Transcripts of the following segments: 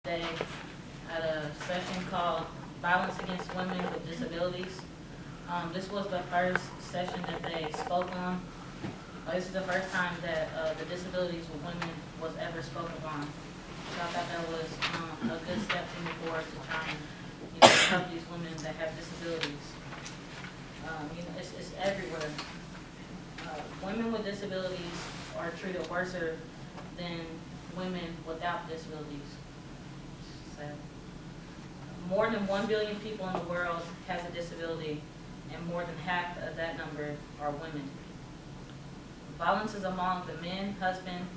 They had a session called Violence Against Women with Disabilities. This was the first session that they spoke on. This is the first time that the disabilities with women was ever spoken on. So I thought that was a good step to move forward to try and help these women that have disabilities. It's everywhere. Women with disabilities are treated worse than women without disabilities. So, more than 1 billion people in the world has a disability, and more than half of that number are women. Violence is among the men, husband,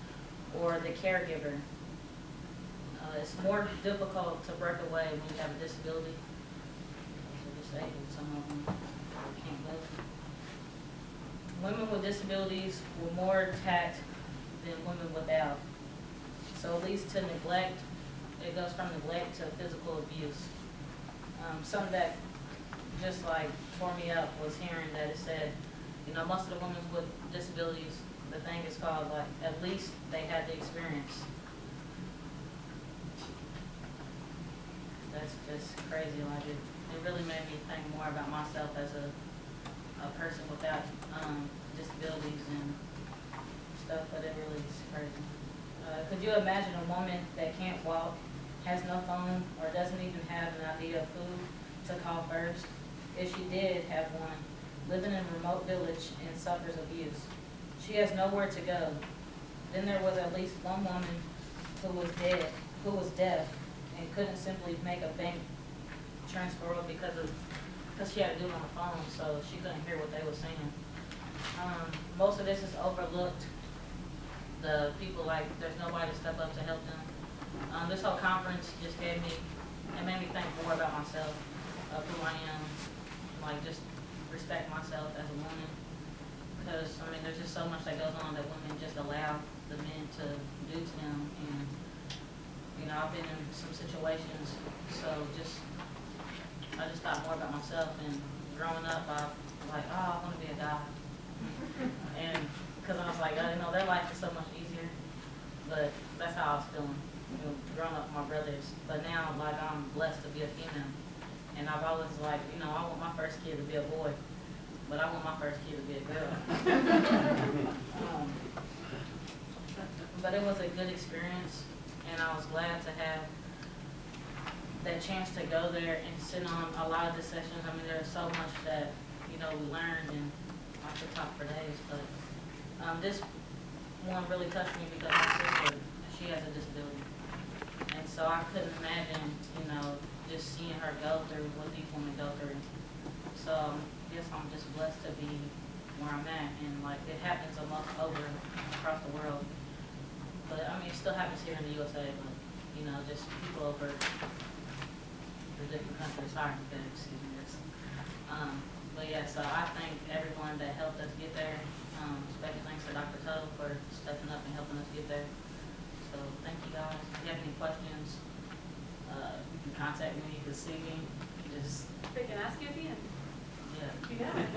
or the caregiver. It's more difficult to break away when you have a disability. They're disabled, some of them can't move. Women with disabilities were more attacked than women without. So it leads to neglect. It goes from neglect to physical abuse. Something that just like tore me up was hearing that it said, most of the women with disabilities, the thing is called like, at least they had the experience. That's just crazy. Like it really made me think more about myself as a person without disabilities and stuff, but it really is crazy. Could you imagine a woman that can't walk, has no phone, or doesn't even have an idea of who to call first? If she did have one, living in a remote village and suffers abuse. She has nowhere to go. Then there was at least one woman who was deaf, and couldn't simply make a bank transfer because she had to do it on the phone, so she couldn't hear what they were saying. Most of this is overlooked. The people, there's nobody to step up to help them. This whole conference just made me think more about myself, of who I am, just respect myself as a woman. Because, there's just so much that goes on that women just allow the men to do to them. And, I've been in some situations, so I just thought more about myself. And growing up, I want to be a guy. And because I was like, their life is so much easier. But that's how I was feeling, growing up with my brothers. But now, I'm blessed to be a female. And I've always I want my first kid to be a boy. But I want my first kid to be a girl. But it was a good experience. And I was glad to have that chance to go there and sit on a lot of the sessions. There's so much that, we learned, and I could talk for days. But this one really touched me because my sister, she has a disability. And so I couldn't imagine, just seeing her go through what these women go through. So I guess I'm just blessed to be where I'm at. And, it happens over across the world. But, it still happens here in the USA, but, just people over the different countries. Sorry, excuse me this. But yeah, so I thank everyone that helped us get there. Special thanks to Dr. Tuttle for stepping up and helping us get there. So thank you guys. If you have any questions, you can contact me, you can see me. They can ask you at the end. Yeah. You got it.